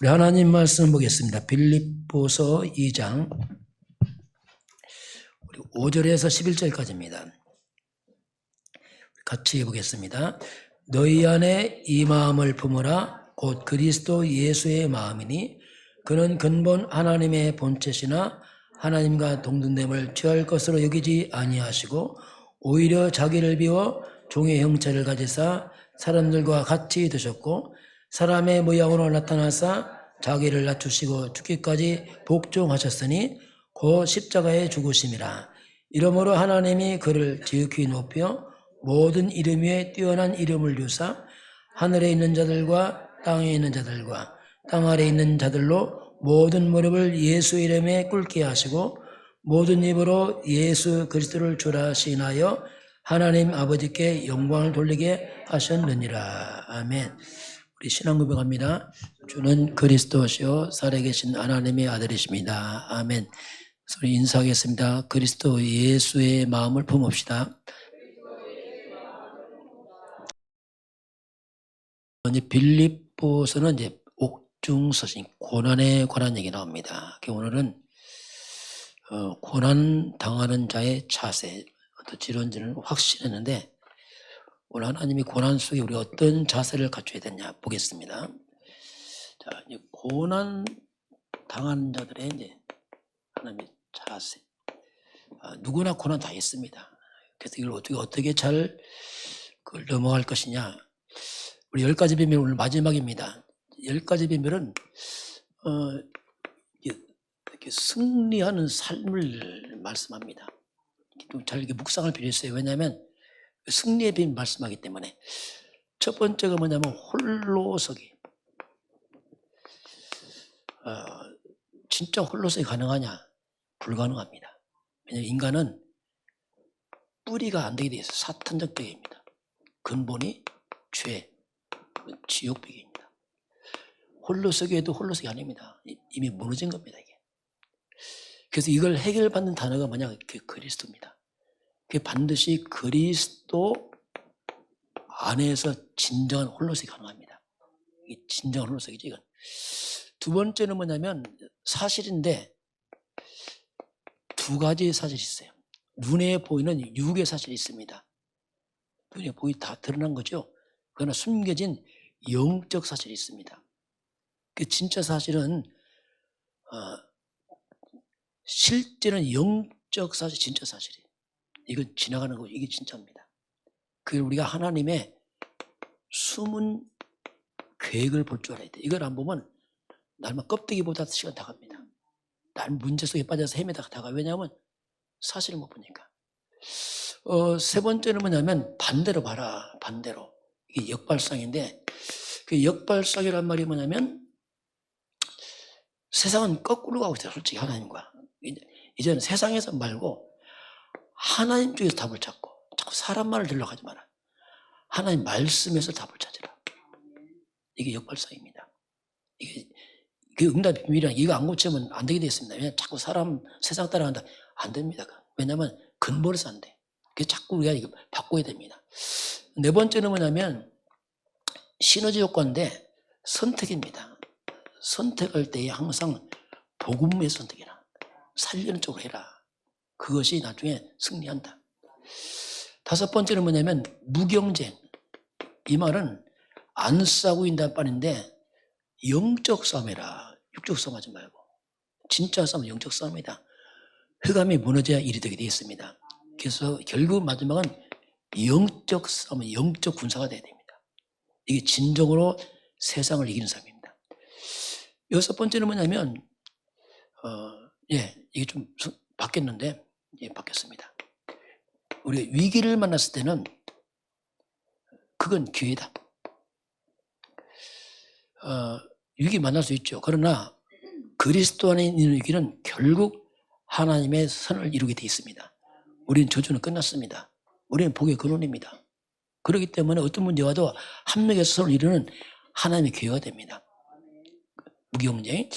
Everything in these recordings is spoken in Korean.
우리 하나님 말씀 보겠습니다. 빌립보서 2장 5절에서 11절까지입니다. 같이 보겠습니다. 너희 안에 이 마음을 품으라. 곧 그리스도 예수의 마음이니 그는 근본 하나님의 본체시나 하나님과 동등됨을 취할 것으로 여기지 아니하시고 오히려 자기를 비워 종의 형체를 가지사 사람들과 같이 드셨고 사람의 모양으로 나타나사 자기를 낮추시고 죽기까지 복종하셨으니 곧 십자가에 죽으심이라. 이러므로 하나님이 그를 지극히 높여 모든 이름 위에 뛰어난 이름을 주사 하늘에 있는 자들과 땅에 있는 자들과 땅 아래에 있는 자들로 모든 무릎을 예수 이름에 꿇게 하시고 모든 입으로 예수 그리스도를 주라 시인하여 하나님 아버지께 영광을 돌리게 하셨느니라. 아멘. 우리 신앙 고백합니다. 주는 그리스도시요 살아계신 하나님의 아들이십니다. 아멘. 소리 인사하겠습니다. 그리스도 예수의 마음을 품읍시다. 이제 빌립보서는 이제 옥중서신 고난에 관한 얘기 나옵니다. 오늘은 고난 당하는 자의 자세, 어떨지는 확신했는데 오늘 하나님이 고난 속에 우리 어떤 자세를 갖춰야 되냐 보겠습니다. 자, 이제 고난 당하는 자들의 이제 하나님의 자세. 누구나 고난 다 있습니다. 그래서 이걸 어떻게 잘 그걸 넘어갈 것이냐. 우리 10가지 비밀 오늘 마지막입니다. 10가지 비밀은 이렇게 승리하는 삶을 말씀합니다. 좀 잘 이렇게 묵상할 필요 있어요. 왜냐하면 승리의 비밀 말씀하기 때문에. 첫 번째가 뭐냐면 홀로서기. 진짜 홀로서기 가능하냐? 불가능합니다. 왜냐하면 인간은 뿌리가 안 되게 돼 있어요. 사탄적 배경입니다. 근본이 죄, 지옥 배경입니다. 홀로서기에도 홀로서기 아닙니다. 이미 무너진 겁니다. 이게. 그래서 이걸 해결받는 단어가 뭐냐? 그게 그리스도입니다. 그게 반드시 그리스도 안에서 진정한 홀로서기 가능합니다. 이게 진정한 홀로서기죠. 이건. 두 번째는 뭐냐면 사실인데 두 가지 사실이 있어요. 눈에 보이는 육의 사실이 있습니다. 눈에 보이 다 드러난 거죠. 그러나 숨겨진 영적 사실이 있습니다. 그 진짜 사실은 실제는 영적 사실, 진짜 사실이에요. 이건 지나가는 거죠. 이게 진짜입니다. 그걸 우리가 하나님의 숨은 계획을 볼 줄 알아야 돼. 이걸 안 보면 날만 껍데기보다 시간 다 갑니다. 날 문제 속에 빠져서 헤매다가 다가. 왜냐하면 사실을 못 보니까. 세 번째는 뭐냐면 반대로 봐라. 반대로. 이게 역발상인데 그 역발상이란 말이 뭐냐면 세상은 거꾸로 가고 있어요. 솔직히 하나님과. 이제는 세상에서 말고 하나님 쪽에서 답을 찾고 자꾸 사람 말을 들으려고 하지 마라. 하나님 말씀에서 답을 찾으라. 이게 역발상입니다. 이게 응답 비밀이랑 이거 안 고치면 안 되게 되어 있습니다. 왜냐하면 자꾸 사람 세상 따라간다. 안 됩니다. 왜냐하면 근본에서 안 돼. 그래서 자꾸 우리가 이거 바꿔야 됩니다. 네 번째는 뭐냐면 시너지 효과인데 선택입니다. 선택할 때에 항상 복음의 선택이라. 살리는 쪽으로 해라. 그것이 나중에 승리한다. 다섯 번째는 뭐냐면 무경쟁. 이 말은 안 싸우고 있다는 말인데 영적 싸움이라. 육적 싸움 하지 말고. 진짜 싸움은 영적 싸움이다. 흑암이 무너져야 일이 되게 되어 있습니다. 그래서 결국 마지막은 영적 싸움은 영적 군사가 되어야 됩니다. 이게 진정으로 세상을 이기는 싸움입니다. 여섯 번째는 뭐냐면 이게 좀 바뀌었는데 바뀌었습니다. 우리가 위기를 만났을 때는 그건 기회다. 위기 만날 수 있죠. 그러나 그리스도 안에 있는 위기는 결국 하나님의 선을 이루게 되어 있습니다. 우리는 저주는 끝났습니다. 우리는 복의 근원입니다. 그렇기 때문에 어떤 문제가 와도 합력해서 선을 이루는 하나님의 기회가 됩니다. 무경쟁.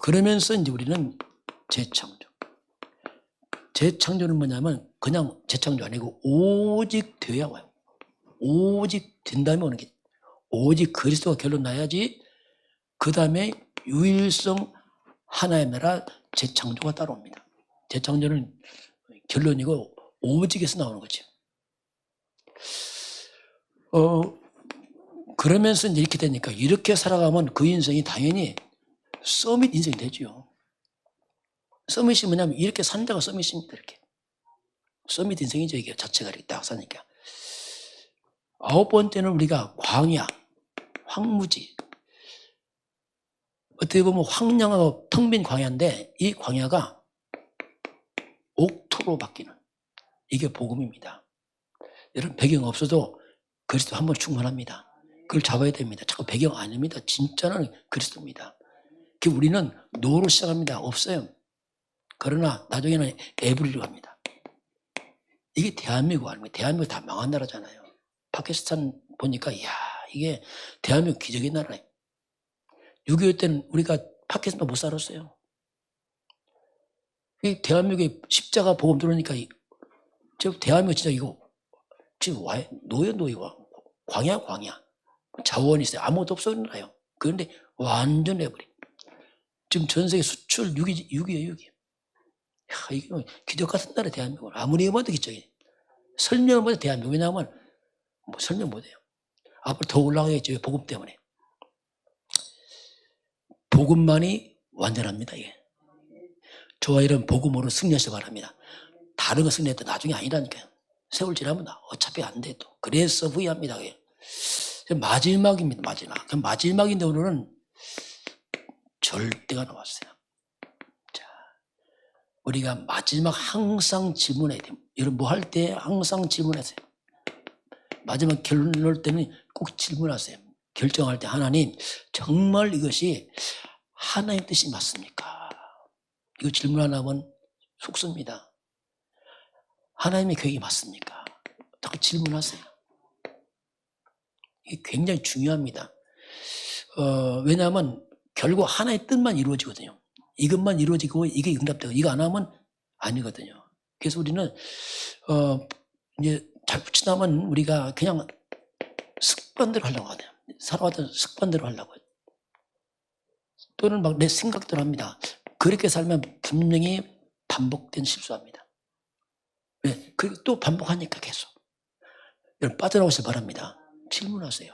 그러면서 이제 우리는 재창조. 재창조는 뭐냐면 그냥 재창조 아니고 오직 되어야 와요. 오직 된 다음에 오는 게 오직 그리스도가 결론 나야지 그 다음에 유일성 하나의 나라 재창조가 따라옵니다. 재창조는 결론이고 오직에서 나오는 거죠. 그러면서 이제 이렇게 되니까 이렇게 살아가면 그 인생이 당연히 서밋 인생이 되죠. 서밋이 뭐냐면 이렇게 산 자가 서밋입니다. 이렇게. 서밋 인생이죠. 이게 자체가 이렇게 딱 사니까. 9번째는 우리가 광야, 황무지. 어떻게 보면 황량하고 텅 빈 광야인데 이 광야가 옥토로 바뀌는 이게 복음입니다. 여러분 배경 없어도 그리스도 한 번 충분합니다. 그걸 잡아야 됩니다. 자꾸 배경 아닙니다. 진짜는 그리스도입니다. 우리는 노로 시작합니다. 없어요. 그러나 나중에는 에브리로 갑니다. 이게 대한민국 아닙니까? 대한민국 다 망한 나라잖아요. 파키스탄 보니까 이야 이게 대한민국 기적의 나라예요. 6.25 때는 우리가 파키스탄도 못 살았어요. 이 대한민국에 십자가 복음 들어오니까 대한민국 진짜 이거 지금 노예와 광야 자원이 있어요. 아무것도 없어요. 그런데 완전 해버려. 지금 전 세계 수출 6위에요. 6위. 이게 기적 같은 나라 대한민국. 아무리 해봐도 기적이에요. 설명을 못해 대한민국. 왜냐하면 설명 못해요. 앞으로 더 올라가겠죠. 복음 때문에. 복음만이 완전합니다. 이게. 저와 이런 복음으로 승리하시기 바랍니다. 다른 거 승리해도 나중에 아니라니까요. 세월 지나면 어차피 안 돼 또. 그래서 후회합니다. 마지막입니다. 마지막인데 오늘은 절대가 나왔어요. 자, 우리가 마지막 항상 질문해야 돼요. 여러분 뭐 할 때 항상 질문하세요. 마지막 결론 넣을 때는 꼭 질문하세요. 결정할 때 하나님 정말 이것이 하나님 뜻이 맞습니까? 이거 질문 안 하면 속습니다. 하나님의 계획이 맞습니까? 자꾸 질문하세요. 이게 굉장히 중요합니다. 왜냐하면 결국 하나의 뜻만 이루어지거든요. 이것만 이루어지고 이게 응답되고 이거 안 하면 아니거든요. 그래서 우리는 이제 잘 붙이다면 우리가 그냥 습관대로 하려고 하네요. 살아왔던 습관대로 하려고 해요. 또는 막 내 생각대로 합니다. 그렇게 살면 분명히 반복된 실수합니다. 왜? 그리고 또 반복하니까 계속. 여러분 빠져나오시기 바랍니다. 질문하세요.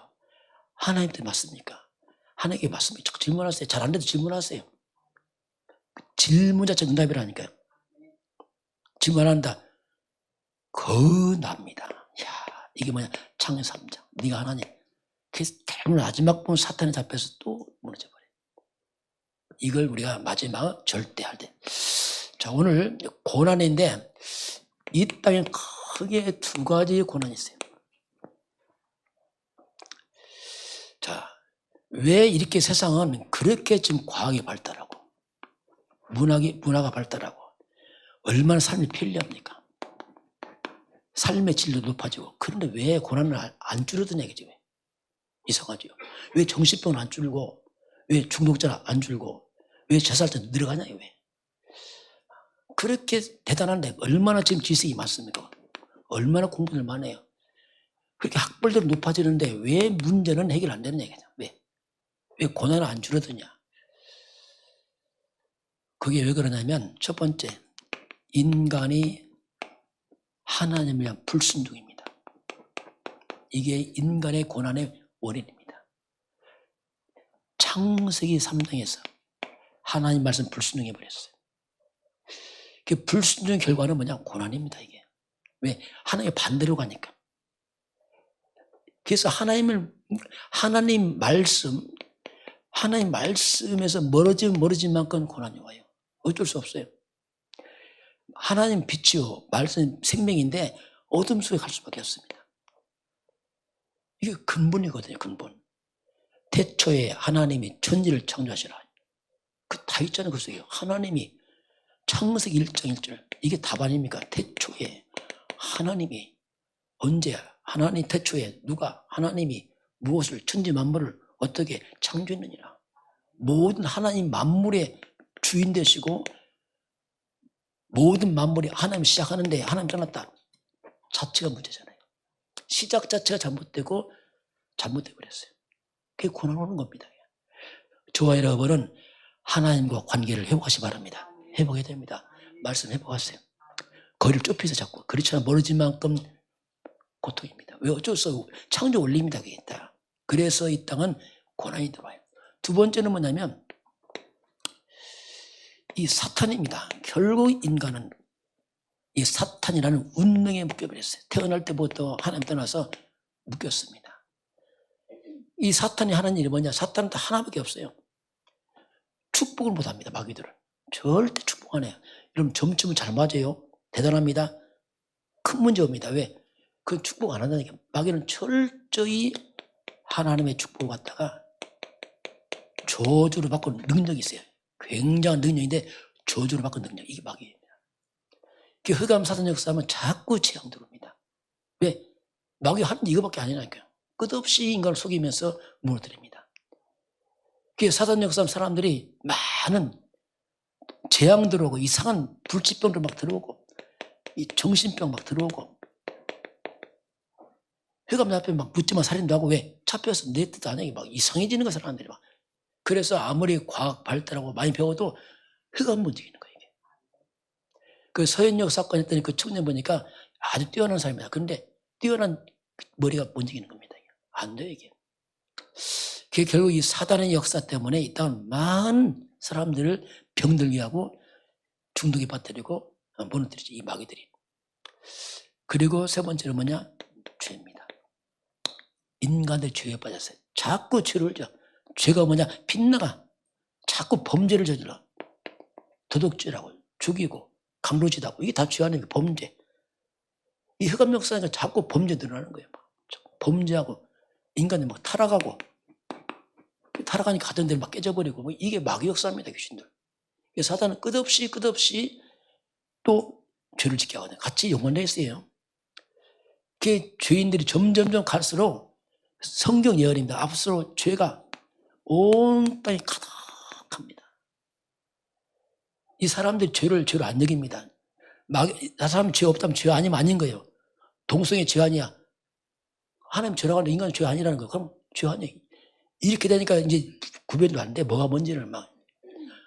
하나님 뜻 맞습니까? 하나님께 맞습니까? 자꾸 질문하세요. 잘 안 돼도 질문하세요. 질문 자체가 응답이라니까요. 질문 안 한다. 납니다. 야, 이게 뭐냐? 창세 3장. 네가 하나님. 그래서 마지막 보면 사탄에 잡혀서 또 무너져버려요. 이걸 우리가 마지막 절대 할 때. 자, 오늘 고난인데 이 땅에 크게 두 가지 고난이 있어요. 자, 왜 이렇게 세상은 그렇게 지금 과학이 발달하고 문화가 발달하고 얼마나 삶이 편리합니까? 삶의 질도 높아지고 그런데 왜 고난을 안 줄어드냐 이거지. 왜? 이상하죠. 왜 정신병은 안 줄고 왜 중독자는 안 줄고 왜 자살자는 늘어가냐 왜? 그렇게 대단한데 얼마나 지금 지식이 많습니까? 얼마나 공부를 많이 해요. 그렇게 학벌대로 높아지는데 왜 문제는 해결 안 되는 얘기냐. 왜 고난은 안 줄어드냐. 그게 왜 그러냐면 첫 번째 인간이 하나님을 위한 불순종입니다. 이게 인간의 고난의 원인입니다. 창세기 3장에서 하나님 말씀 불순종해버렸어요. 그 불순종의 결과는 뭐냐? 고난입니다. 이게. 왜? 하나님의 반대로 가니까. 그래서 하나님 말씀에서 멀어진 만큼 고난이 와요. 어쩔 수 없어요. 하나님 빛이요, 말씀 생명인데 어둠 속에 갈 수밖에 없습니다. 이게 근본이거든요, 근본. 태초에 하나님이 천지를 창조하시라. 다 있잖아요, 그 속에. 하나님이 창세기 1장 1절. 이게 답 아닙니까? 태초에 하나님이 언제 하나님 태초에 하나님이 무엇을 천지 만물을 어떻게 창조했느니라. 모든 하나님 만물의 주인 되시고 모든 만물이 하나님 시작하는데 하나님 떠났다. 자체가 문제잖아요. 시작 자체가 잘못되고 잘못돼 버렸어요. 그게 고난 오는 겁니다. 저와 여러분은 하나님과 관계를 회복하시 바랍니다. 회복해야 됩니다. 말씀 회복하세요. 거리를 좁혀서 자꾸 그렇지 않아 멀어진 만큼 고통입니다. 왜 어쩔 수 없고 창조 원리입니다. 그게 있다. 그래서 이 땅은 고난이 들어와요. 두 번째는 뭐냐면 이 사탄입니다. 결국 인간은 이 사탄이라는 운명에 묶여버렸어요. 태어날 때부터 하나님 떠나서 묶였습니다. 이 사탄이 하는 일이 뭐냐? 사탄은 다 하나밖에 없어요. 축복을 못합니다. 마귀들은. 절대 축복 안 해요. 여러분 점점은 잘 맞아요. 대단합니다. 큰 문제 옵니다. 왜? 그 축복 안 한다니까. 마귀는 철저히 하나님의 축복을 갖다가 저주를 바꾸는 능력이 있어요. 굉장한 능력인데 저주를 바꾸는 능력. 이게 마귀입니다. 그 흑암 사단 역사하면 자꾸 재앙 들어옵니다. 왜? 마귀 하는 이거밖에 아니라니까요. 끝없이 인간을 속이면서 무너뜨립니다. 그 사단 역사하면 사람들이 많은 재앙 들어오고 이상한 불치병들 막 들어오고 이 정신병 막 들어오고 흑암 앞에 막 묻지마 살인도 하고 왜? 잡혀서 내 뜻 안 하게 막 이상해지는 거 사람들이 막. 그래서 아무리 과학 발달하고 많이 배워도 흑암 못 이기는 거예요. 이게. 그 서현역 사건 했더니 그 청년 보니까 아주 뛰어난 사람이다. 그런데 뛰어난 머리가 못 이기는 겁니다. 안 돼요 이게. 그게 결국 이 사단의 역사 때문에 이 땅은 많은 사람들을 병들게 하고 중독에 빠뜨리고 무너뜨리죠. 이 마귀들이. 그리고 세 번째는 뭐냐? 죄입니다. 인간들 죄에 빠졌어요. 자꾸 죄를 져. 죄가 뭐냐? 빗나가. 자꾸 범죄를 저질러. 도둑질하고 죽이고 강도짓하고 이게 다 죄 아니에요. 범죄. 이 흑암 역사가 자꾸 범죄 늘어나는 거예요. 범죄하고 인간이 막 타락하고 타락하니까 가던 데를 막 깨져버리고 뭐 이게 마귀 역사입니다. 귀신들. 사단은 끝없이 또 죄를 짓게 하거든요. 같이 영원히 있어요. 그 죄인들이 점점점 갈수록 성경 예언입니다. 앞으로 죄가 온 땅에 가득합니다. 이 사람들이 죄를 안 여깁니다. 나 사람 죄 없다면 죄 아니면 아닌 거예요. 동성애 죄 아니야. 하나님 죄라고 하는데 인간은 죄 아니라는 거예요. 그럼 죄 아니야. 이렇게 되니까 이제 구별도 안 돼. 뭐가 뭔지를 막.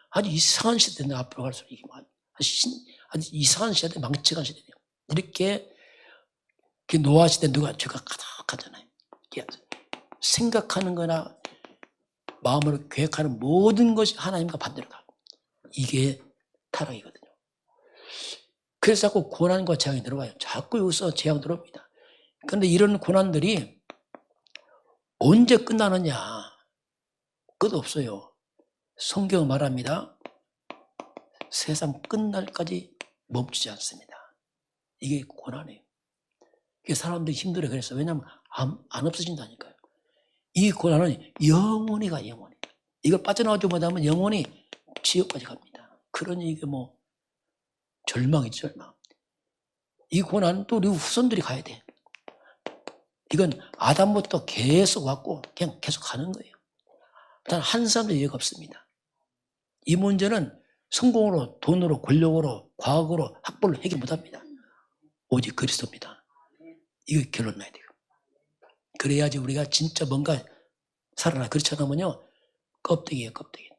아주 이상한 시대인데 앞으로 갈수록 이게 아주 이상한 시대, 망측한 시대예요. 이렇게 노아 시대 누가 죄가 가득하잖아요. 생각하는 거나 마음으로 계획하는 모든 것이 하나님과 반대로 가. 이게 타락이거든요. 그래서 자꾸 고난과 재앙이 들어와요. 자꾸 여기서 재앙 들어옵니다. 그런데 이런 고난들이 언제 끝나느냐? 끝 없어요. 성경은 말합니다. 세상 끝날까지 멈추지 않습니다. 이게 고난이에요. 이게 사람들이 힘들어요. 그래서 왜냐하면 안 없어진다니까요. 이 고난은 영원히 가, 영원히. 이걸 빠져나오지 못하면 영원히 지옥까지 갑니다. 그러니 이게 뭐 절망이죠, 절망. 이 고난은 또 우리 후손들이 가야 돼. 이건 아담부터 계속 왔고 그냥 계속 가는 거예요. 단 한 사람도 예외가 없습니다. 이 문제는 성공으로, 돈으로, 권력으로, 과학으로, 학벌로 해결 못합니다. 오직 그리스도입니다. 이거 결론 나야 돼요. 그래야지 우리가 진짜 뭔가 살아나. 그렇지 않으면요 껍데기예요, 껍데기.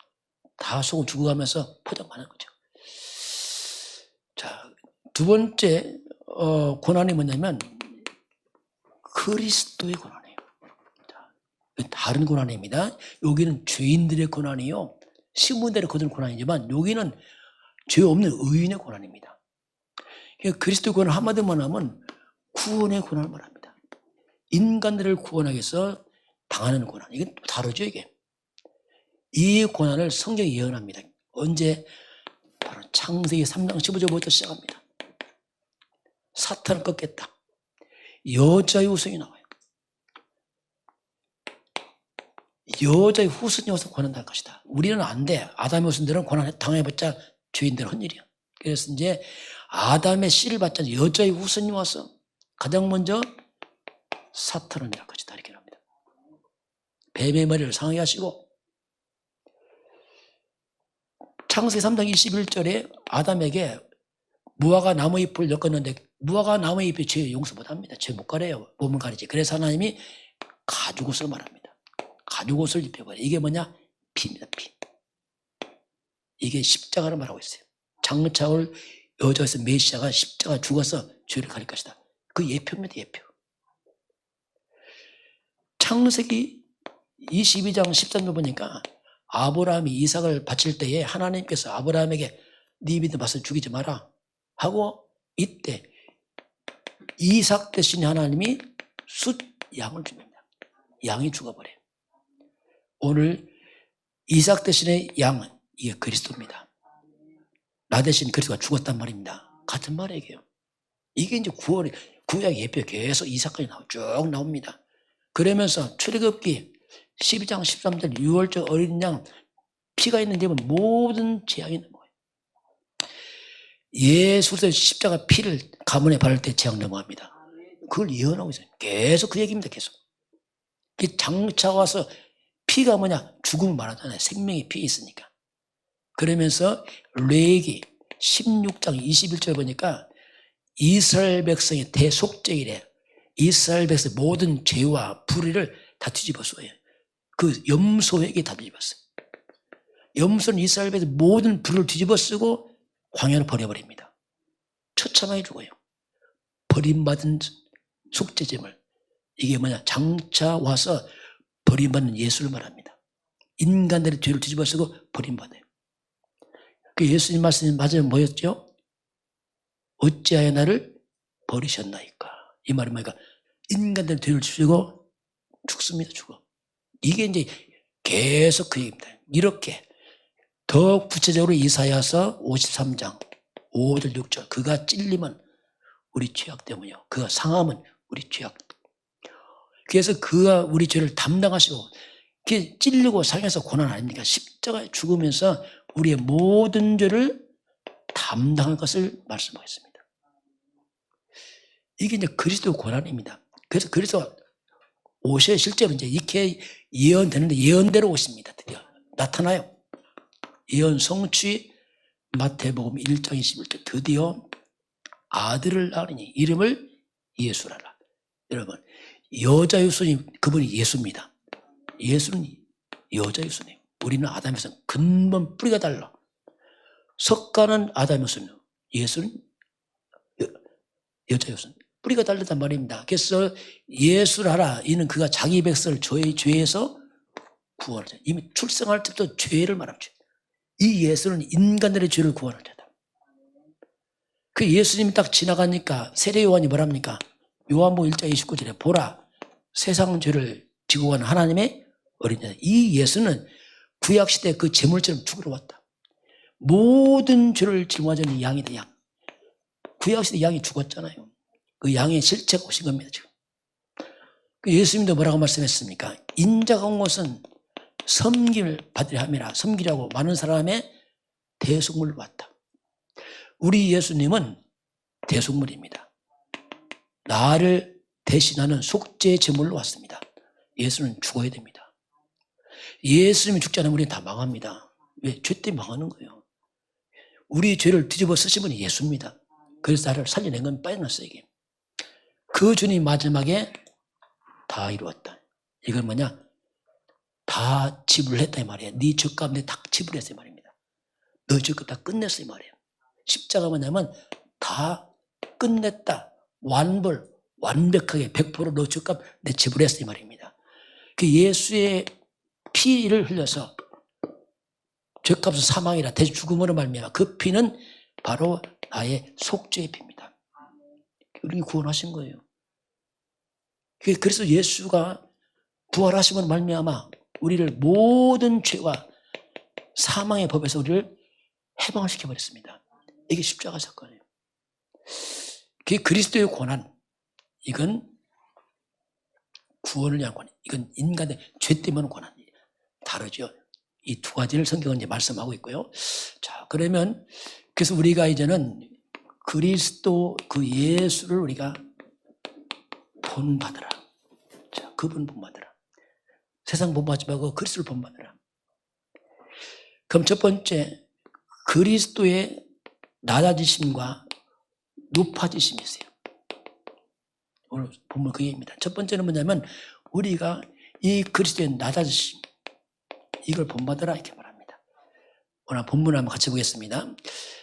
다 속을 죽어가면서 포장하는 거죠. 자, 두 번째 고난이 뭐냐면 그리스도의 고난이에요. 자, 다른 고난입니다. 여기는 죄인들의 고난이요. 신분들의 거둔 고난이지만 여기는 죄 없는 의인의 고난입니다. 그리스도의 고난 한마디만 하면 구원의 고난을 말합니다. 인간들을 구원하기 위해서 당하는 고난. 이건 다르죠, 이게. 이 고난을 성경이 예언합니다. 언제? 바로 창세기 3장 15절부터 시작합니다. 사탄을 꺾겠다. 여자의 후손이 나와요. 여자의 후손이 와서 고난당할 것이다. 우리는 안 돼. 아담의 후손들은 고난 당해봤자 죄인들 헛일이야. 그래서 이제 아담의 씨를 받자 여자의 후손이 와서 가장 먼저 사탄을 멸할 것이다. 이렇게 합니다. 뱀의 머리를 상하게 하시고 창세기 3장 21절에 아담에게 무화과 나무 잎을 엮었는데 무화과 나무 잎이 죄 용서 못합니다. 죄 못 가려요. 몸을 가리지. 그래서 하나님이 가죽옷을 말합니다. 가죽옷을 입혀버려요. 이게 뭐냐? 피입니다. 피. 이게 십자가를 말하고 있어요. 장차올 여자에서 메시아가 십자가 죽어서 죄를 가릴 것이다. 그 예표입니다. 예표. 창세기 22장 13절 보니까 아브라함이 이삭을 바칠 때에 하나님께서 아브라함에게 네 믿음 봐서 죽이지 마라 하고 이때 이삭 대신 하나님이 숫양을 줍니다. 양이 죽어버려요. 오늘 이삭 대신의 양은 이게 그리스도입니다. 나 대신 그리스도가 죽었단 말입니다. 같은 말이에요. 이게 이제 구약의 예표 계속 이삭까지 쭉 나옵니다. 그러면서 출애굽기 12장 13절 6월절 어린 양 피가 있는 데면 모든 재앙이 넘어가요. 예수의 십자가 피를 가문에 바를 때 재앙 넘어갑니다. 그걸 예언하고 있어요. 계속 그 얘기입니다. 계속. 장차 와서 피가 뭐냐? 죽음을 말하잖아요. 생명의 피 있으니까. 그러면서 레위기 16장 21절 보니까 이스라엘 백성의 대속죄일에 이스라엘 백성의 모든 죄와 불의를 다 뒤집었어요. 그 염소에게 다 뒤집었어요. 염소는 이스라엘 백성의 모든 불을 뒤집어 쓰고 광야로 버려버립니다. 처참하게 죽어요. 버림받은 속죄제물. 이게 뭐냐? 장차 와서 버림받는 예수를 말합니다. 인간들의 죄를 뒤집어 쓰고 버림받아요. 그 예수님 말씀이 맞으면 뭐였죠? 어찌하여 나를 버리셨나이까. 이 말은 뭐니까 인간들의 죄를 지고 죽습니다. 죽어. 이게 이제 계속 그 얘기입니다. 이렇게 더 구체적으로 이사야서 53장 5절 6절 그가 찔림은 우리 죄악 때문이요. 그가 상함은 우리 죄악. 그래서 그가 우리 죄를 담당하시고 찔리고 상해서 고난 아닙니까? 십자가에 죽으면서 우리의 모든 죄를 담당할 것을 말씀하겠습니다. 이게 이제 그리스도의 고난입니다. 그래서 그리스도가 오셔야 실제로 이제 이렇게 예언되는데 예언대로 오십니다. 드디어 나타나요. 예언 성취 마태복음 1장 21절 드디어 아들을 낳으니 이름을 예수라라. 여러분 여자 유수님 그분이 예수입니다. 예수는 여자 유수님. 우리는 아담에서 근본 뿌리가 달라. 석가는 아담 유수님. 예수는 여자 유수님. 뿌리가 다르단 말입니다. 그래서 예수를 하라. 이는 그가 자기 백성을 죄에서 구원하자. 이미 출생할 때부터 죄를 말하죠. 이 예수는 인간들의 죄를 구원할 자다. 그 예수님이 딱 지나가니까 세례 요한이 뭐랍니까? 요한복음 1장 29절에 보라 세상 죄를 지고 가는 하나님의 어린 자. 이 예수는 구약시대 그 제물처럼 죽으러 왔다. 모든 죄를 짊어지는 양이다. 양. 구약시대 양이 죽었잖아요. 그 양의 실체가 오신 겁니다. 지금. 그 예수님도 뭐라고 말씀했습니까? 인자가 온 것은 섬김을 받으려 함이라. 섬기려고 많은 사람의 대속물로 왔다. 우리 예수님은 대속물입니다. 나를 대신하는 속죄 제물로 왔습니다. 예수는 죽어야 됩니다. 예수님이 죽지 않으면 우리는 다 망합니다. 왜? 죄 때문에 망하는 거예요. 우리 죄를 뒤집어 쓰신 분이 예수입니다. 그래서 나를 살려낸 건 빠져났어요. 이게. 그 주님 마지막에 다 이루었다. 이건 뭐냐? 다 지불했다 이 말이에요. 네 죄값 내 다 지불했어 이 말입니다. 너 죄값 다 끝냈어 이 말이에요. 십자가 뭐냐면 다 끝냈다. 완불, 완벽하게 100% 너 죄값 내 지불했어 이 말입니다. 그 예수의 피를 흘려서 죄값은 사망이라 대신 죽음으로 말미암아 그 피는 바로 나의 속죄의 피입니다. 우리를 구원하신 거예요. 그래서 예수가 부활하심으로 말미암아 우리를 모든 죄와 사망의 법에서 우리를 해방을 시켜버렸습니다. 이게 십자가 사건이에요. 그게 그리스도의 고난. 이건 구원을 위한 고난. 이건 인간의 죄 때문에 고난. 다르죠. 이 두 가지를 성경은 이제 말씀하고 있고요. 자, 그러면 그래서 우리가 이제는 그리스도 그 예수를 우리가 본받으라. 자, 그분 본받으라. 세상 본받지 말고 그리스도를 본받으라. 그럼 첫 번째 그리스도의 낮아지심과 높아지심이 있어요. 오늘 본문 그 얘기입니다. 첫 번째는 뭐냐면 우리가 이 그리스도의 낮아지심 이걸 본받으라 이렇게 말합니다. 오늘 본문을 한번 같이 보겠습니다.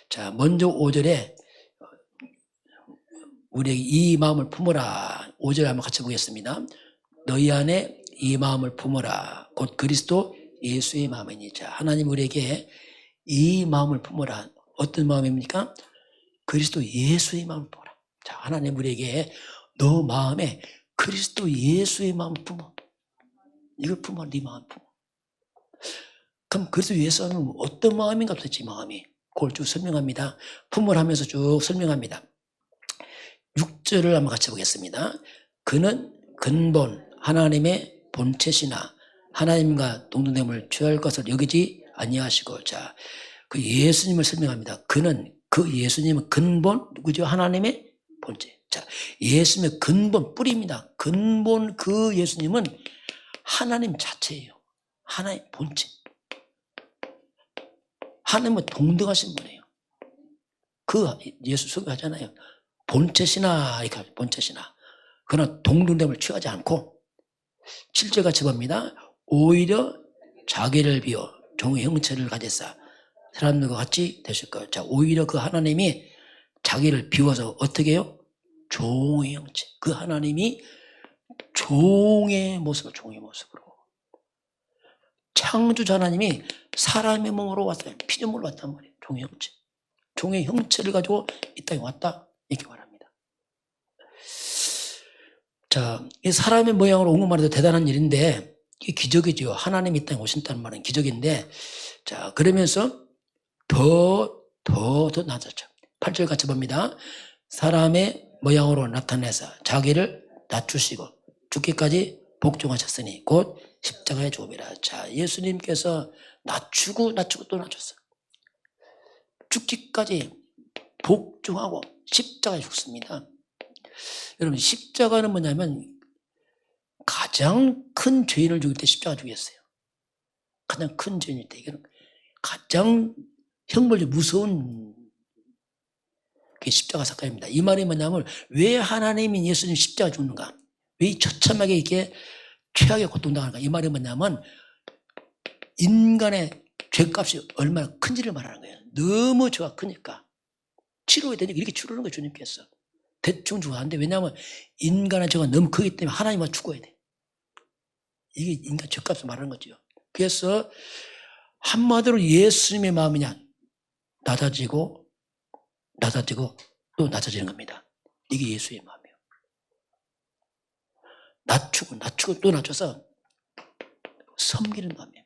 자, 먼저 5절에 우리에게 이 마음을 품어라. 5절 한번 같이 보겠습니다. 너희 안에 이 마음을 품어라. 곧 그리스도 예수의 마음이니. 자, 하나님 우리에게 이 마음을 품어라. 어떤 마음입니까? 그리스도 예수의 마음을 품어라. 자, 하나님 우리에게 너 마음에 그리스도 예수의 마음을 품어. 이걸 품어. 네 마음 품어. 그럼 그리스도 예수는 어떤 마음인가 도대체 이 마음이. 그걸 쭉 설명합니다. 품을 하면서 쭉 설명합니다. 6절을 한번 같이 보겠습니다. 그는 근본 하나님의 본체시나 하나님과 동등됨을 취할 것을 여기지 아니하시고. 자, 그 예수님을 설명합니다. 그는 그 예수님은 근본 누구죠? 하나님의 본체. 자, 예수님의 근본 뿌리입니다. 근본 그 예수님은 하나님 자체예요. 하나의 본체. 하나님은 동등하신 분이에요. 그 예수 소개하잖아요. 본체시나 이렇게 하죠. 본체시나. 그러나 동등됨을 취하지 않고 7절 같이 봅니다. 오히려 자기를 비워 종의 형체를 가졌사 사람들과 같이 되실 거예요. 자, 오히려 그 하나님이 자기를 비워서 어떻게 해요? 종의 형체. 그 하나님이 종의 모습으로. 창조자 하나님이 사람의 몸으로 왔어요. 피조물로 왔단 말이에요. 종의 형체. 종의 형체를 가지고 이 땅에 왔다. 이렇게 말합니다. 자, 이 사람의 모양으로 온 것만 해도 대단한 일인데 이게 기적이죠. 하나님이 이 땅에 오신다는 말은 기적인데, 자, 그러면서 더 낮았죠. 8절 같이 봅니다. 사람의 모양으로 나타내서 자기를 낮추시고 죽기까지 복종하셨으니 곧 십자가의 죽음이라. 자, 예수님께서 낮추고 또 낮췄어요. 죽기까지 복종하고 십자가에 죽습니다. 여러분, 십자가는 뭐냐면 가장 큰 죄인을 죽일 때 십자가 죽였어요. 가장 큰 죄인일 때. 이거는 가장 형벌이 무서운 게 십자가 사건입니다. 이 말이 뭐냐면 왜 하나님이 예수님 십자가 죽는가? 왜 이 처참하게 이렇게 최악의 고통당하는가? 이 말이 뭐냐면 인간의 죄값이 얼마나 큰지를 말하는 거예요. 너무 죄가 크니까 치료해야 되니까 이렇게 치료하는 거예요. 주님께서 대충 죽어 안 돼. 왜냐하면 인간의 죄가 너무 크기 때문에 하나님만 죽어야 돼. 이게 인간 죄값을 말하는 거죠. 그래서 한마디로 예수님의 마음이냐 낮아지고 또 낮아지는 겁니다. 이게 예수의 마음이에요. 낮추고 또 낮춰서 섬기는 마음이에요.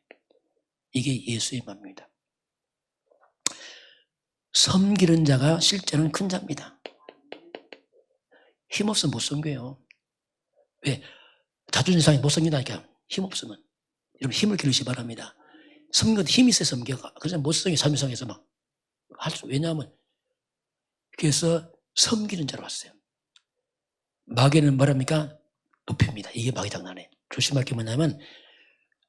이게 예수의 마음입니다. 섬기는 자가 실제는 큰 자입니다. 힘없으면 못 섬겨요. 왜? 자존심 상해 못 섬긴다니까. 힘없으면. 여러분 힘을 기르시기 바랍니다. 섬겨도 힘이 있어야 섬겨. 그래서 못 섬겨 자존심상해서 막 할 수. 왜냐하면 그래서 섬기는 자로 왔어요. 마귀는 뭐랍니까? 높입니다. 이게 마귀 장난이에요. 조심할 게 뭐냐면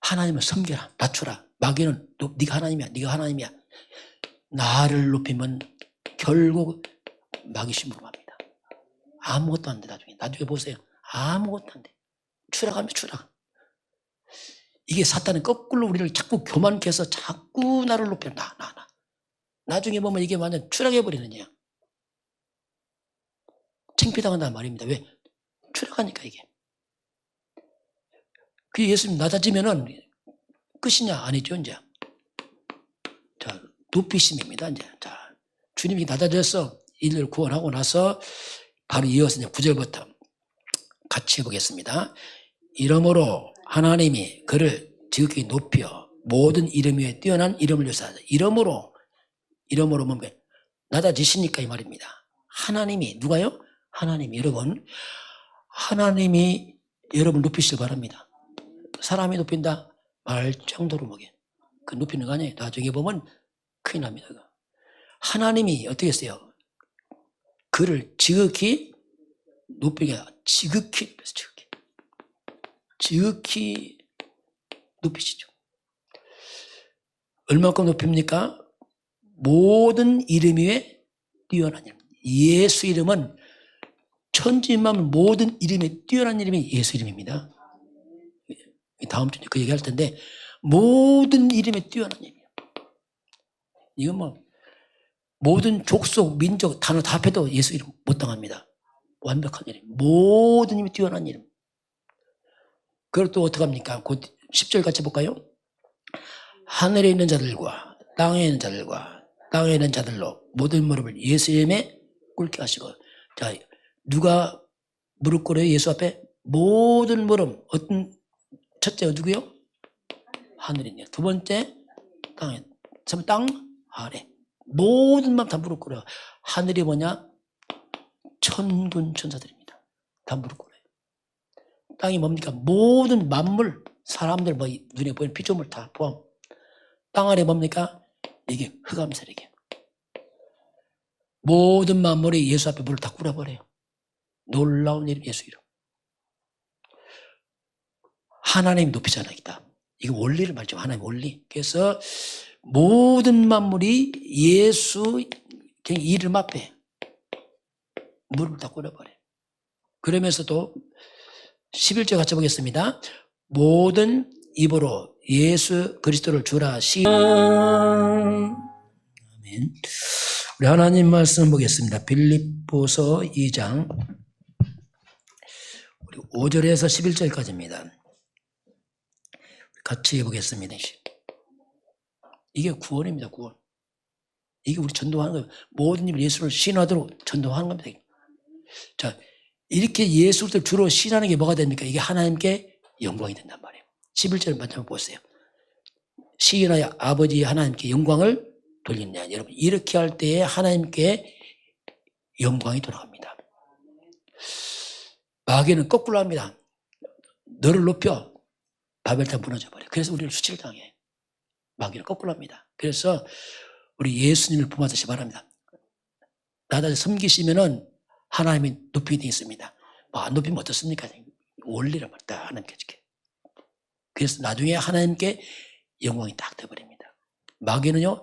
하나님을 섬겨라. 낮춰라. 마귀는 네가 하나님이야. 네가 하나님이야. 나를 높이면 결국 마귀 심으로 갑니다. 아무것도 안 돼. 나중에 보세요. 아무것도 안 돼. 추락하면 추락. 이게 사탄은 거꾸로 우리를 자꾸 교만케 해서 자꾸 나를 높여. 나. 나중에 보면 이게 완전 추락해버리는 거야. 창피당한단 말입니다. 왜? 추락하니까 이게. 그 예수님 낮아지면은 끝이냐? 아니죠, 이제. 자, 높이심입니다, 이제. 자, 주님이 낮아져서 인류를 구원하고 나서 바로 이어서 이제 9절부터 같이 해보겠습니다. 이러므로 하나님이 그를 지극히 높여 모든 이름 위에 뛰어난 이름을 주사. 이러므로 뭡니까? 낮아지시니까 이 말입니다. 하나님이 누가요? 하나님이 여러분, 하나님이 여러분 높이시길 바랍니다. 사람이 높인다 말 정도로 뭐게 그 높이는 거 아니에요. 나중에 보면 큰일 납니다. 하나님이 어떻게 했어요? 그를 지극히 높이게 지극히 높이시죠. 얼마큼 높입니까? 모든 이름 위에 뛰어난 이름. 예수 이름은 천지만 모든 이름에 뛰어난 이름이 예수 이름입니다. 다음 주에 그 얘기할 텐데 모든 이름에 뛰어난 이름이에요. 이건 뭐 모든 족속, 민족, 단어 다 합해도 예수 이름 못 당합니다. 완벽한 이름. 모든 이름이 뛰어난 이름. 그걸 또 어떡합니까? 곧 10절 같이 볼까요? 하늘에 있는 자들과 땅에 있는 자들과 땅에 있는 자들로 모든 무릎을 예수 이름에 꿇게 하시고. 자, 누가 무릎 꿇어요? 예수 앞에? 모든 무릎. 어떤, 첫째가 누구요? 하늘이네요. 두 번째, 땅에. 땅 아래. 모든 맘 다 무릎 꿇어요. 하늘이 뭐냐? 천군 천사들입니다. 다 무릎 꿇어요. 땅이 뭡니까? 모든 만물, 사람들, 뭐 눈에 보이는 피조물 다 포함. 땅 아래 뭡니까? 이게 흑암세력이에요. 모든 만물이 예수 앞에 무릎 다 꿇어버려요. 놀라운 이름, 예수 이름. 하나님 높이잖아요. 이거 원리를 말이죠. 하나님 원리. 그래서 모든 만물이 예수 이름 앞에 무릎을 다 꿇어버려요. 그러면서도 11절 같이 보겠습니다. 모든 입으로 예수 그리스도를 주라 아멘. 우리 하나님 말씀 보겠습니다. 빌립보서 2장 우리 5절에서 11절까지입니다. 같이 보겠습니다. 이게 구원입니다. 구원. 이게 우리 전도하는 거예요. 모든 입으로 예수를 신하도록 전도하는 겁니다. 자, 이렇게 예수를 주로 신하는 게 뭐가 됩니까? 이게 하나님께 영광이 된단 말이에요. 11절 한번 보세요. 시인하여 아버지 하나님께 영광을 돌리느냐. 여러분, 이렇게 할 때에 하나님께 영광이 돌아갑니다. 마귀는 거꾸로 합니다. 너를 높여 바벨탑 무너져버려. 그래서 우리를 수치를 당해. 마귀는 거꾸로 합니다. 그래서 우리 예수님을 품하듯이 바랍니다. 나를 섬기시면은 하나님이 높이 되어 있습니다. 뭐 안 높이면 어떻습니까? 원리를 맞다. 하나님께 줄게. 그래서 나중에 하나님께 영광이 딱 돼버립니다. 마귀는요,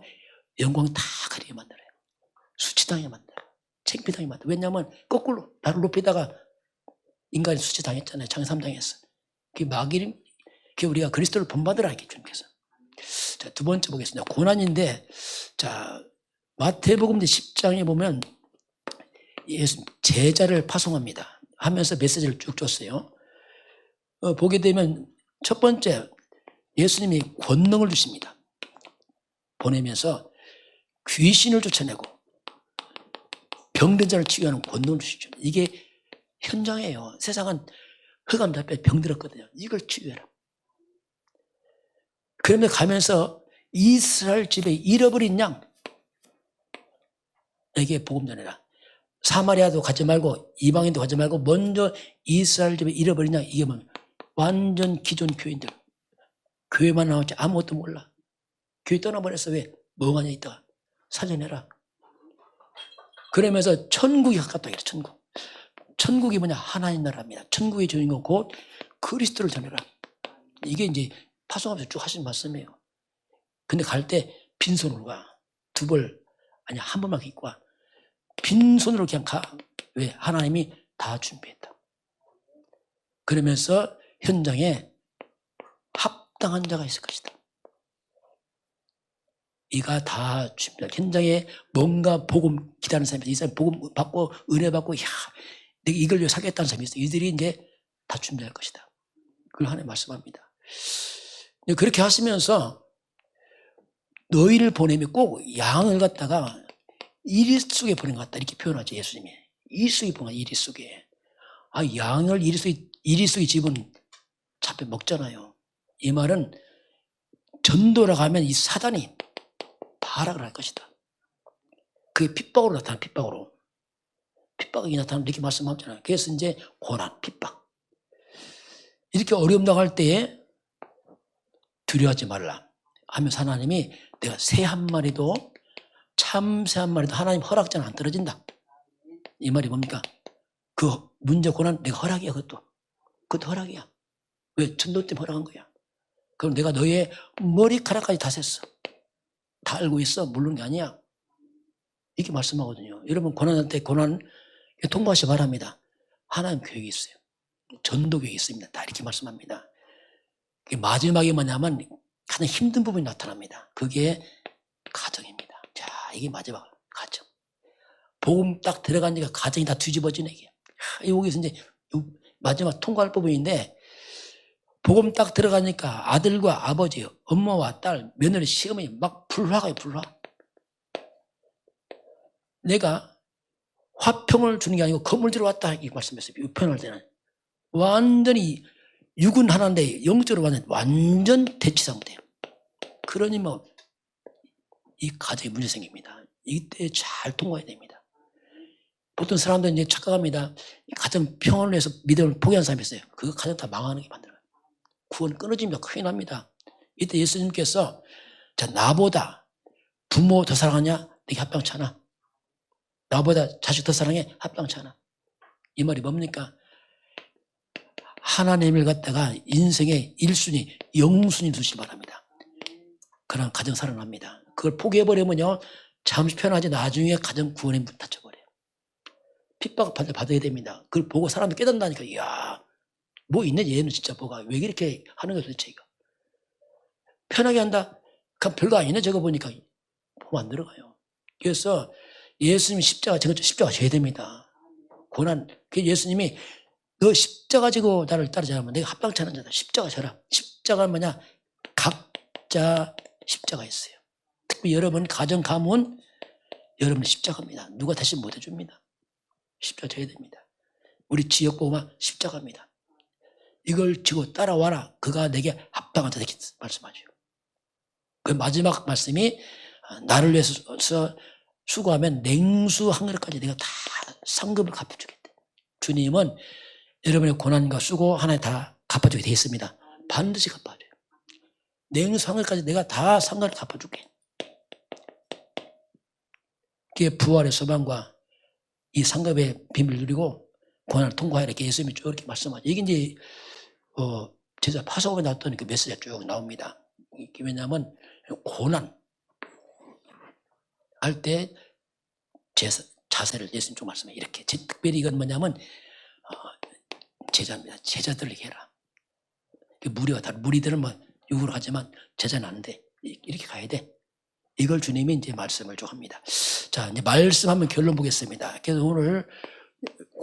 영광 다 가리게 만들어요. 수치당하게 만들어요. 창피당하게 만들어요. 왜냐하면 거꾸로 나를 높이다가 인간이 수치당했잖아요. 장삼당했어. 그 마귀는, 그 우리가 그리스도를 본받으라 이렇게 주님께서. 자, 두 번째 보겠습니다. 고난인데, 자, 마태복음 10장에 보면 예수 제자를 파송합니다. 하면서 메시지를 쭉 줬어요. 보게 되면 첫 번째 예수님이 권능을 주십니다. 보내면서 귀신을 쫓아내고 병든 자를 치유하는 권능을 주시죠. 이게 현장이에요. 세상은 흑암 잡혀 병들었거든요. 이걸 치유해라. 그러면 가면서 이스라엘 집에 잃어버린 양에게 복음 전해라. 사마리아도 가지 말고 이방인도 가지 말고 먼저 이스라엘 집에 잃어버린 양. 이게 뭐 완전 기존 교인들. 교회만 나왔지 아무것도 몰라. 교회 떠나버렸어. 왜? 멍하니 있다가 살려내라. 그러면서 천국이 가깝다. 천국. 천국이 뭐냐? 하나님 나라입니다. 천국의 주인공 곧 그리스도를 전해라. 이게 이제 파송하면서 쭉 하신 말씀이에요. 근데 갈 때 빈손으로 가. 두 벌, 아니 한 번만 입고 와. 빈손으로 그냥 가. 왜? 하나님이 다 준비했다. 그러면서 현장에 합당한 자가 있을 것이다. 이가 다 준비했다. 현장에 뭔가 복음 기다리는 사람이 있어요. 이 사람 복음 받고 은혜 받고 야, 내가 이걸 위해 살겠다는 사람이 있어요. 이들이 이제 다 준비할 것이다. 그걸 하나님 말씀합니다. 그렇게 하시면서 너희를 보내면 꼭 양을 갖다가 이리 속에 보낸 것 같다. 이렇게 표현하죠. 예수님이. 이리 속에 보낸 이리 속에. 아, 양을 이리 속에 집은 잡혀 먹잖아요. 이 말은 전도라 가면 이 사단이 발악을 할 것이다. 그게 핍박으로 나타나, 핍박으로. 핍박이 나타나면 이렇게 말씀하잖아요. 그래서 이제 고난, 핍박. 이렇게 어려움 당할 때에 두려워하지 말라 하면서 하나님이 내가 새 한 마리도 참새 한 마리도 하나님 허락자는 안 떨어진다. 이 말이 뭡니까? 그 문제 고난 내가 허락이야. 그것도 허락이야. 왜? 전도 때문에 허락한 거야. 그럼 내가 너의 머리카락까지 다 셌어. 다 알고 있어. 모르는 게 아니야. 이렇게 말씀하거든요. 여러분 고난할 때 고난 통과하시 바랍니다. 하나님 계획이 있어요. 전도 계획이 있습니다. 다 이렇게 말씀합니다. 마지막에 뭐냐면 가장 힘든 부분이 나타납니다. 그게 가정입니다. 자, 이게 마지막 가정. 복음 딱 들어가니까 가정이 다 뒤집어지네, 이게. 여기서 이제 마지막 통과할 부분인데, 복음 딱 들어가니까 아들과 아버지, 엄마와 딸, 며느리, 시어머니 막 불화가요, 불화. 내가 화평을 주는 게 아니고 건물 들어왔다, 이렇게 말씀했어요. 표현할 때는. 완전히 육은 하나인데 영적으로 완전 대치 상태예요. 그러니 이 가정에 문제 생깁니다. 이때 잘 통과해야 됩니다. 보통 사람들은 이제 착각합니다. 가정 평안을 위해서 믿음을 포기한 사람이 있어요. 그거 가정 다 망하는 게 만들어요. 구원 끊어지면 큰일 납니다. 이때 예수님께서 자, 나보다 부모 더 사랑하냐? 내게 합당치 않아. 나보다 자식 더 사랑해? 합당치 않아. 이 말이 뭡니까? 하나님을 갖다가 인생의 1순위, 영순위 두시기 바랍니다. 그럼 가정 살아납니다. 그걸 포기해버리면요, 잠시 편하지 나중에 가정 구원의 문 닫혀버려요. 핍박을 받아야 됩니다. 그걸 보고 사람들이 깨닫는다니까, 이야, 뭐 있네, 얘는 진짜 뭐가, 왜 이렇게 하는 거야 도대체 이거. 편하게 한다? 그럼 별거 아니네, 저거 보니까. 보면 안 들어가요. 그래서 예수님 십자가 져야 됩니다. 고난, 예수님이 너 십자가 지고 나를 따르자면 내가 합당치 않은 자다. 십자가 져라. 십자가 뭐냐? 각자 십자가 있어요. 특히 여러분 가정 가문 여러분 십자가입니다. 누가 대신 못 해줍니다. 십자가 져야 됩니다. 우리 지역 보면 십자가입니다. 이걸 지고 따라와라. 그가 내게 합당한 자다. 이렇게 말씀하죠. 그 마지막 말씀이 나를 위해서 수고하면 냉수 한 그릇까지 내가 다 상급을 갚아주겠다. 주님은 여러분의 고난과 수고 하나에 다 갚아주게 되어 있습니다. 반드시 갚아줘요. 냉수 한 그릇까지 내가 다 상급을 갚아줄게. 그게 부활의 소망과 이 상급의 비밀을 누리고 고난을 통과하라. 이렇게 예수님이 쭉 이렇게 말씀하죠. 이게 이제 제자 파수업에 나왔던 그 메시지가 쭉 나옵니다. 왜냐하면 고난 할 때 자세를 예수님 좀 말씀해. 이렇게 특별히 이건 뭐냐면 제자입니다. 제자들에게 해라. 무리와 다른 무리들은 뭐 육으로 하지만 제자는 안 돼. 이렇게 가야 돼. 이걸 주님이 이제 말씀을 좀 합니다. 자, 이제 말씀 한번 결론 보겠습니다. 그래서 오늘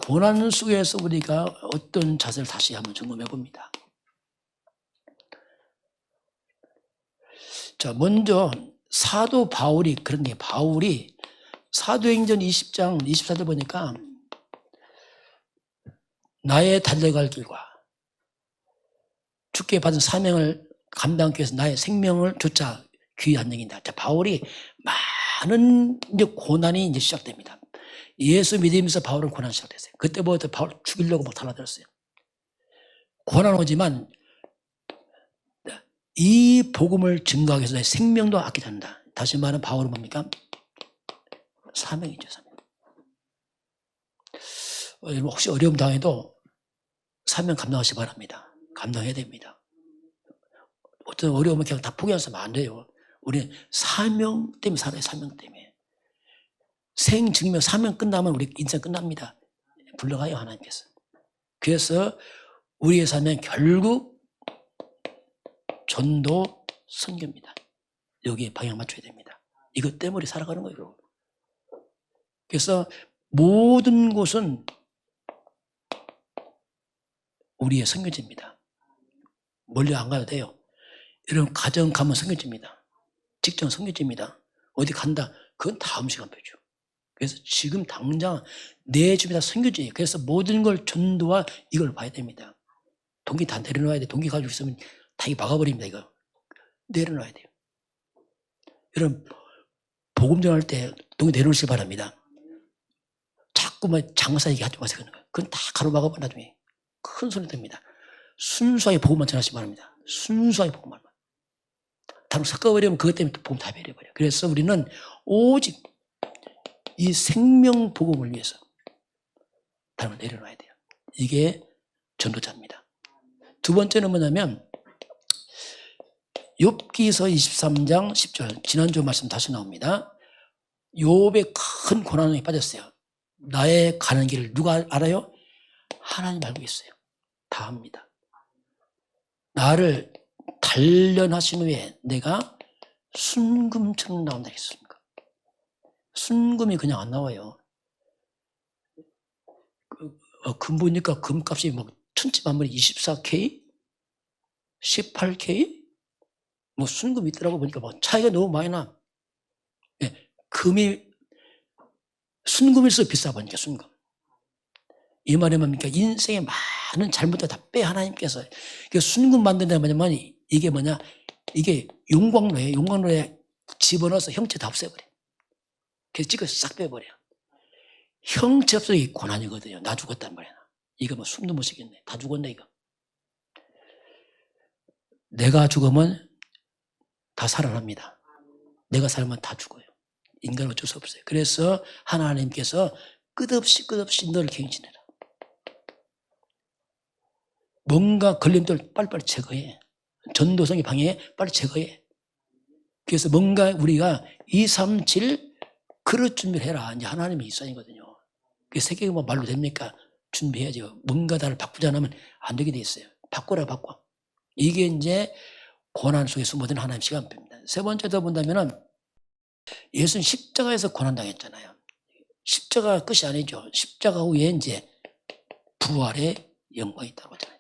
고난 속에서 우리가 어떤 자세를 다시 한번 점검해 봅니다. 자, 먼저 사도 바울이 그런 게 바울이 사도행전 20장 24절 보니까 나의 달려갈 길과 주께 받은 사명을 감당하기 위해서 나의 생명을 조차 귀한 영이다. 자, 바울이 많은 이제 고난이 이제 시작됩니다. 예수 믿으면서 바울은 고난 시작됐어요. 그때부터 바울 죽이려고 막 달라들었어요. 고난 오지만 이 복음을 증거하기 위해서 나의 생명도 아끼지 않는다. 다시 말하면 바울은 뭡니까? 사명이죠, 사명. 혹시 어려움 당해도 사명 감당하시기 바랍니다. 감당해야 됩니다. 어떤 어려움을 그냥 다 포기해서 안 돼요. 우리는 사명 때문에 살아요. 사명 때문에. 생, 증명, 사명 끝나면 우리 인생 끝납니다. 불러가요, 하나님께서. 그래서 우리의 사명 결국 전도, 선교입니다. 여기에 방향 맞춰야 됩니다. 이것 때문에 살아가는 거예요. 그래서 모든 곳은 우리의 선교지입니다. 멀리 안 가도 돼요. 여러분 가정 가면 선교지입니다. 직장 선교지입니다. 어디 간다. 그건 다음 시간표죠. 그래서 지금 당장 내 집이 다 선교지예요. 그래서 모든 걸 전도와 이걸 봐야 됩니다. 동기 다 내려놔야 돼. 동기 가지고 있으면 다 이거 막아버립니다. 이거 내려놔야 돼요. 여러분 복음 전할 때 동기 내려놓으시기 바랍니다. 자꾸만 장사 얘기하지 마세요. 그건 다 가로막아버 나중에 큰 소리 듭니다. 순수하게 복음만 전하시기 바랍니다. 순수하게 복음만. 다른 섞어버리면 그것 때문에 복음 다 버려버려. 그래서 우리는 오직 이 생명 복음을 위해서 다른 걸 내려놔야 돼요. 이게 전도자입니다. 두 번째는 뭐냐면 욥기서 23장 10절 지난주 말씀 다시 나옵니다. 욥의 큰 고난에 빠졌어요. 나의 가는 길을 누가 알아요? 하나님 알고 있어요. 다 압니다. 나를 단련하신 후에 내가 순금처럼 나온다 했습니까? 순금이 그냥 안 나와요. 금 보니까 금값이 뭐 천지만물이 24K, 18K, 뭐 순금 있더라고 보니까 뭐 차이가 너무 많이 나. 예, 금이 순금일수록 비싸 보니까 순금. 이 말이 뭡니까? 인생에 많은 잘못을 다 빼 하나님께서. 순금 만드는 데 뭐냐면 이게 뭐냐? 이게 용광로에 집어넣어서 형체 다 없애버려. 그래서 찍어서 싹 빼버려. 형체 없어서 고난이거든요. 나 죽었단 말이야. 이거 뭐 숨도 못 쉬겠네. 다 죽었네 이거. 내가 죽으면 다 살아납니다. 내가 살면 다 죽어요. 인간은 어쩔 수 없어요. 그래서 하나님께서 끝없이 너를 갱신해라. 뭔가 걸림돌 빨리빨리 제거해. 전도성의 방해에 빨리 제거해. 그래서 뭔가 우리가 2, 3, 7 그릇 준비를 해라. 이제 하나님의 일상이거든요. 그 세계가 뭐 말로 됩니까? 준비해야죠. 뭔가 나를 바꾸지 않으면 안 되게 돼 있어요. 바꿔. 이게 이제 고난 속에 숨어든 하나님 시간표입니다. 세 번째 더 본다면은 예수는 십자가에서 고난당했잖아요. 십자가 끝이 아니죠. 십자가 후에 이제 부활의 영광이 있다고 하잖아요.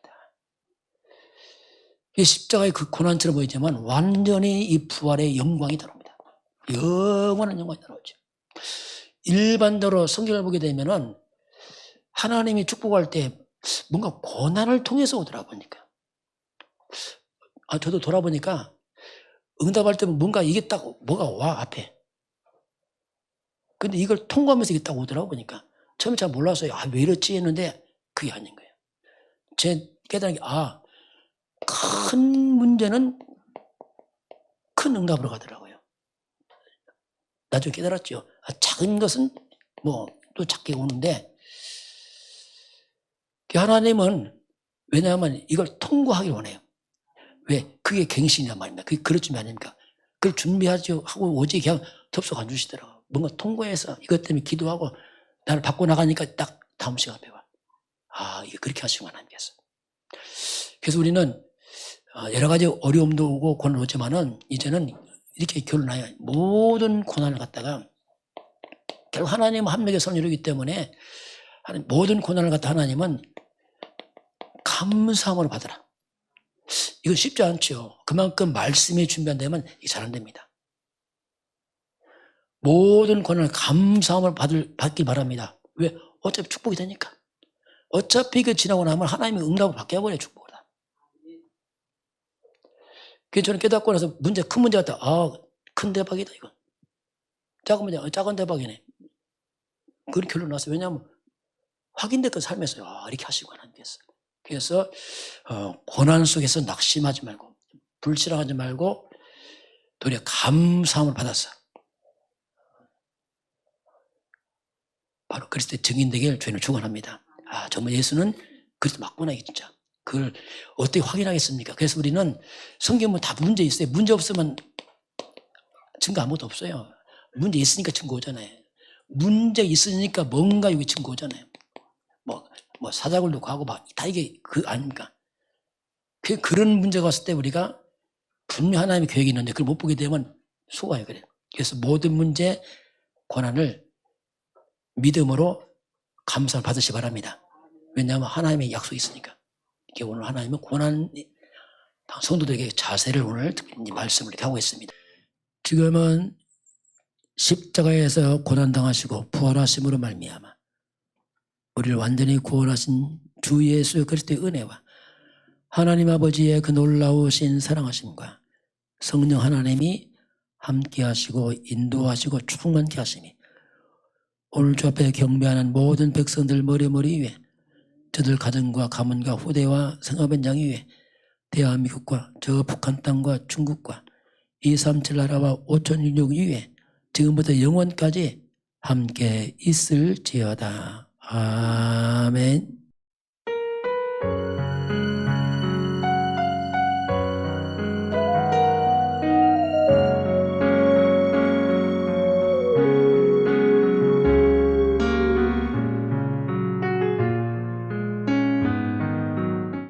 십자가의 그 고난처럼 보이지만 완전히 이 부활의 영광이 따라옵니다. 영원한 영광이 따라오죠. 일반적으로 성경을 보게 되면은 하나님이 축복할 때 뭔가 고난을 통해서 오더라 보니까. 저도 돌아보니까 응답할 때는 뭔가 이게 딱 뭐가 와 앞에. 근데 이걸 통과하면서 이게 딱 오더라고 보니까. 처음에 잘 몰랐어요. 왜 이렇지 했는데 그게 아닌 거예요. 제 깨달은 게 큰 문제는 큰 응답으로 가더라고요. 나중에 깨달았죠. 작은 것은 뭐 또 작게 오는데 하나님은 왜냐하면 이걸 통과하기를 원해요. 왜? 그게 갱신이란 말입니다. 그게 그럴 준비 아닙니까? 그걸 준비하죠 하고 오직 그냥 덥석 안 주시더라고요. 뭔가 통과해서 이것 때문에 기도하고 나를 바꿔 나가니까 딱 다음 시간 앞에 와. 이게 그렇게 하시구나 하나님께서. 그래서 우리는 여러 가지 어려움도 오고 고난도 오지만은 이제는 이렇게 결론해요. 모든 고난을 갖다가 결국 하나님은 한 명의 선을 이루기 때문에 모든 고난을 갖다 하나님은 감사함으로 받으라. 이건 쉽지 않죠. 그만큼 말씀이 준비한다면 이게 잘 안 됩니다. 모든 고난을 감사함을 받길 바랍니다. 왜? 어차피 축복이 되니까. 어차피 이거 지나고 나면 하나님이 응답을 받게 해버려요. 축복을 다. 그래서 저는 깨닫고 나서 큰 문제 같다. 큰 대박이다 이거. 작은 문제, 작은 대박이네. 그런 결론 났어요. 왜냐하면 확인됐거든 삶에서. 이렇게 하시고 하나님께서. 그래서 고난 속에서 낙심하지 말고 불신앙하지 말고 도리어 감사함을 받아서 바로 그리스도의 증인되길 저희는 축원합니다. 정말 예수는 그리스도 맞구나 이게 진짜. 그걸 어떻게 확인하겠습니까? 그래서 우리는 성경 보면 다 문제 있어요. 문제 없으면 증거 아무것도 없어요. 문제 있으니까 증거 오잖아요. 문제 있으니까 뭔가 여기 증거 오잖아요. 뭐 사자굴도 가고 다 이게 아닙니까? 그런 문제가 왔을 때 우리가 분명 하나님의 계획이 있는데 그걸 못 보게 되면 속아요. 그래요. 그래서 모든 문제, 고난을 믿음으로 감사를 받으시 바랍니다. 왜냐하면 하나님의 약속이 있으니까. 이게 오늘 하나님은 고난 성도들에게 자세를 오늘 말씀을 이렇게 하고 있습니다. 지금은 십자가에서 고난당하시고 부활하심으로 말미암아 우리를 완전히 구원하신 주 예수 그리스도의 은혜와 하나님 아버지의 그 놀라우신 사랑하심과 성령 하나님이 함께 하시고 인도하시고 충만케 하시니 오늘 주 앞에 경배하는 모든 백성들 머리 위에 저들 가정과 가문과 후대와 성업연장 위에 대한민국과 저 북한 땅과 중국과 237 나라와 5,066 위에 지금부터 영원까지 함께 있을지어다. 아멘.